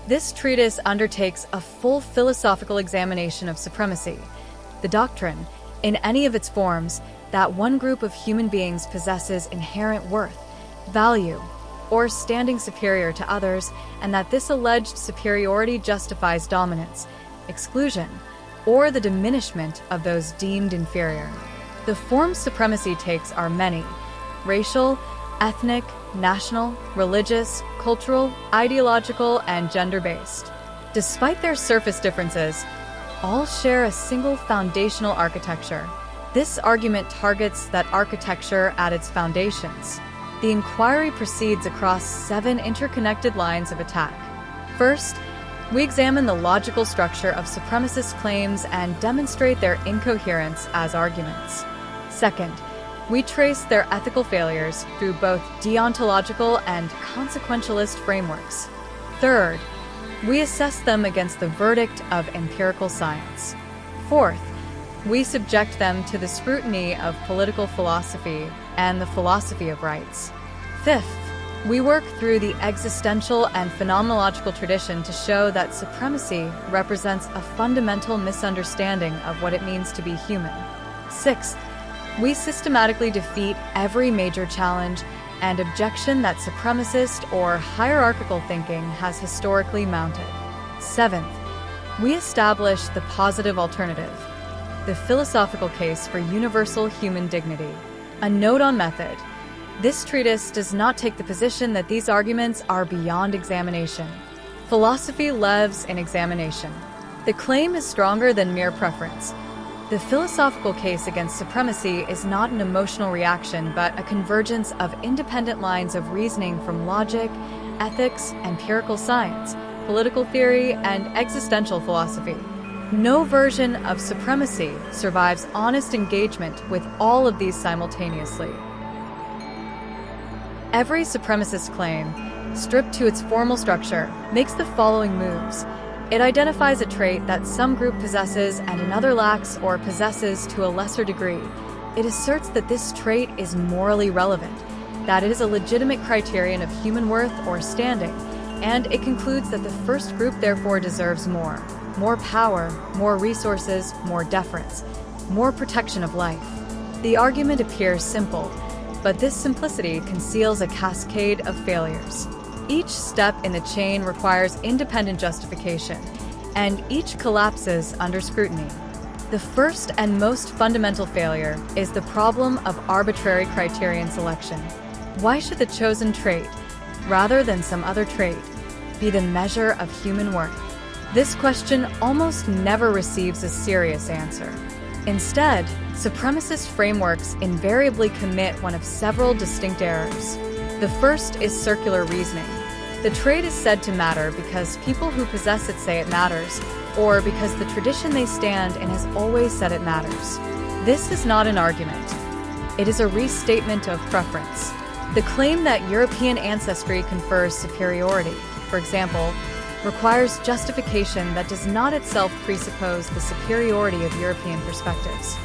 This treatise undertakes a full philosophical examination of supremacy, the doctrine, in any of its forms, that one group of human beings possesses inherent worth, value, or standing superior to others, and that this alleged superiority justifies dominance, exclusion, or the diminishment of those deemed inferior. The forms supremacy takes are many: racial, ethnic, national, religious, cultural, ideological, and gender-based. Despite their surface differences, all share a single foundational architecture. This argument targets that architecture at its foundations. The inquiry proceeds across 7 interconnected lines of attack. First, we examine the logical structure of supremacist claims and demonstrate their incoherence as arguments. Second, we trace their ethical failures through both deontological and consequentialist frameworks. Third, we assess them against the verdict of empirical science. Fourth, we subject them to the scrutiny of political philosophy and the philosophy of rights. Fifth, we work through the existential and phenomenological tradition to show that supremacy represents a fundamental misunderstanding of what it means to be human. Sixth, we systematically defeat every major challenge and objection that supremacist or hierarchical thinking has historically mounted. Seventh, we establish the positive alternative, the philosophical case for universal human dignity. A note on method. This treatise does not take the position that these arguments are beyond examination. Philosophy lives in examination. The claim is stronger than mere preference. The philosophical case against supremacy is not an emotional reaction, but a convergence of independent lines of reasoning from logic, ethics, empirical science, political theory, and existential philosophy. No version of supremacy survives honest engagement with all of these simultaneously. Every supremacist claim, stripped to its formal structure, makes the following moves. It identifies a trait that some group possesses and another lacks or possesses to a lesser degree. It asserts that this trait is morally relevant, that it is a legitimate criterion of human worth or standing, and it concludes that the first group therefore deserves more power, more resources, more deference, more protection of life. The argument appears simple, but this simplicity conceals a cascade of failures. Each step in the chain requires independent justification, and each collapses under scrutiny. The first and most fundamental failure is the problem of arbitrary criterion selection. Why should the chosen trait, rather than some other trait, be the measure of human worth? This question almost never receives a serious answer. Instead, supremacist frameworks invariably commit one of several distinct errors. The first is circular reasoning. The trait is said to matter because people who possess it say it matters, or because the tradition they stand in has always said it matters. This is not an argument. It is a restatement of preference. The claim that European ancestry confers superiority, for example, requires justification that does not itself presuppose the superiority of European perspectives.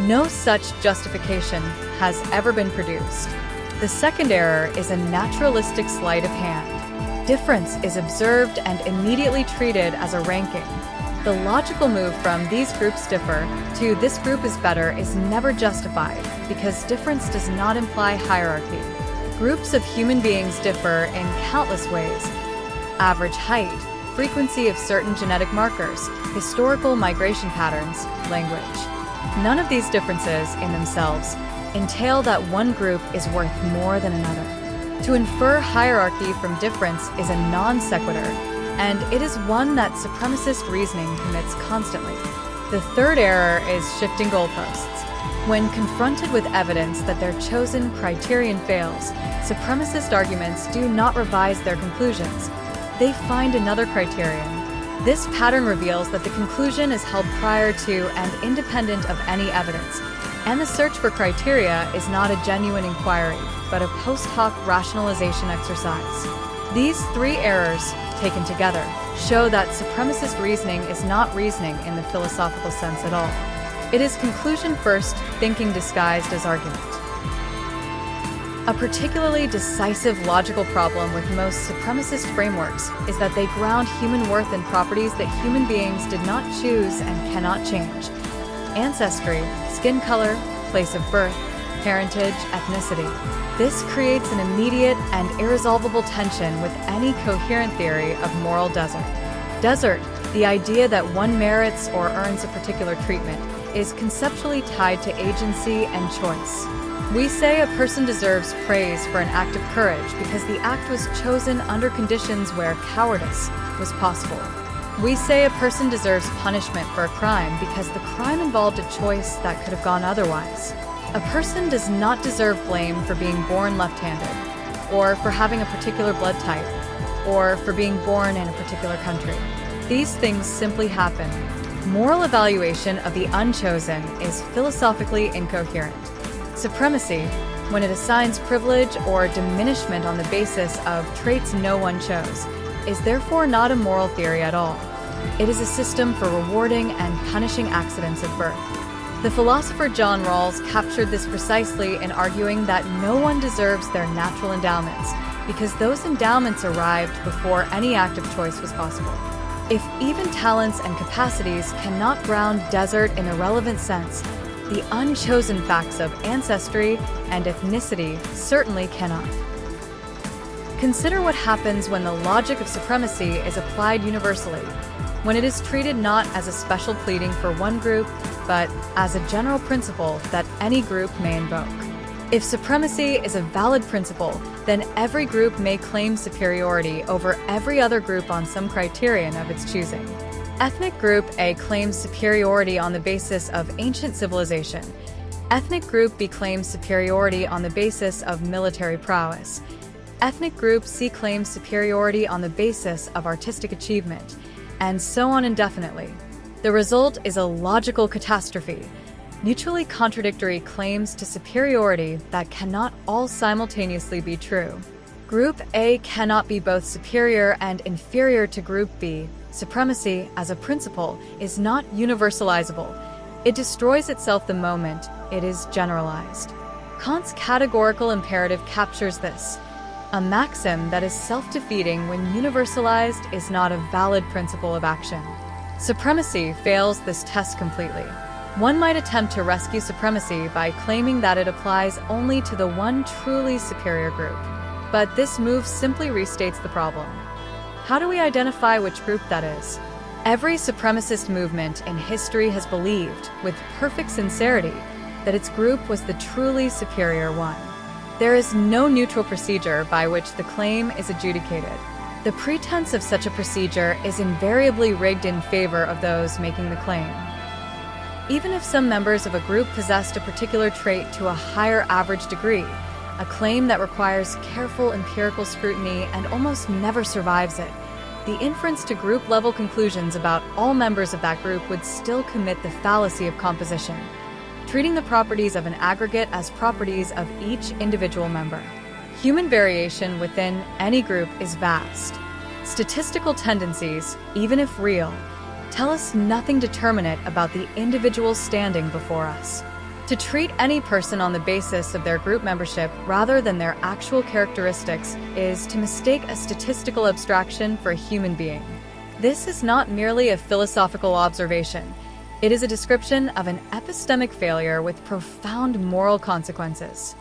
No such justification has ever been produced. The second error is a naturalistic sleight of hand. Difference is observed and immediately treated as a ranking. The logical move from "these groups differ" to "this group is better" is never justified, because difference does not imply hierarchy. Groups of human beings differ in countless ways: average height, frequency of certain genetic markers, historical migration patterns, language. None of these differences in themselves entail that one group is worth more than another. To infer hierarchy from difference is a non sequitur, and it is one that supremacist reasoning commits constantly. The third error is shifting goalposts. When confronted with evidence that their chosen criterion fails, supremacist arguments do not revise their conclusions. They find another criterion. This pattern reveals that the conclusion is held prior to and independent of any evidence, and the search for criteria is not a genuine inquiry, but a post hoc rationalization exercise. These three errors, taken together, show that supremacist reasoning is not reasoning in the philosophical sense at all. It is conclusion first, thinking disguised as argument. A particularly decisive logical problem with most supremacist frameworks is that they ground human worth in properties that human beings did not choose and cannot change. Ancestry, skin color, place of birth, parentage, ethnicity. This creates an immediate and irresolvable tension with any coherent theory of moral desert. Desert, the idea that one merits or earns a particular treatment, is conceptually tied to agency and choice. We say a person deserves praise for an act of courage because the act was chosen under conditions where cowardice was possible. We say a person deserves punishment for a crime because the crime involved a choice that could have gone otherwise. A person does not deserve blame for being born left-handed, or for having a particular blood type, or for being born in a particular country. These things simply happen. Moral evaluation of the unchosen is philosophically incoherent. Supremacy, when it assigns privilege or diminishment on the basis of traits no one chose, is therefore not a moral theory at all. It is a system for rewarding and punishing accidents of birth. The philosopher John Rawls captured this precisely in arguing that no one deserves their natural endowments, because those endowments arrived before any act of choice was possible. If even talents and capacities cannot ground desert in a relevant sense, the unchosen facts of ancestry and ethnicity certainly cannot. Consider what happens when the logic of supremacy is applied universally, when it is treated not as a special pleading for one group, but as a general principle that any group may invoke. If supremacy is a valid principle, then every group may claim superiority over every other group on some criterion of its choosing. Ethnic Group A claims superiority on the basis of ancient civilization. Ethnic Group B claims superiority on the basis of military prowess. Ethnic Group C claims superiority on the basis of artistic achievement, and so on indefinitely. The result is a logical catastrophe, mutually contradictory claims to superiority that cannot all simultaneously be true. Group A cannot be both superior and inferior to Group B. Supremacy, as a principle, is not universalizable. It destroys itself the moment it is generalized. Kant's categorical imperative captures this. A maxim that is self-defeating when universalized is not a valid principle of action. Supremacy fails this test completely. One might attempt to rescue supremacy by claiming that it applies only to the one truly superior group. But this move simply restates the problem. How do we identify which group that is? Every supremacist movement in history has believed, with perfect sincerity, that its group was the truly superior one. There is no neutral procedure by which the claim is adjudicated. The pretense of such a procedure is invariably rigged in favor of those making the claim. Even if some members of a group possessed a particular trait to a higher average degree, a claim that requires careful empirical scrutiny and almost never survives it, the inference to group-level conclusions about all members of that group would still commit the fallacy of composition, treating the properties of an aggregate as properties of each individual member. Human variation within any group is vast. Statistical tendencies, even if real, tell us nothing determinate about the individual's standing before us. To treat any person on the basis of their group membership rather than their actual characteristics is to mistake a statistical abstraction for a human being. This is not merely a philosophical observation. It is a description of an epistemic failure with profound moral consequences.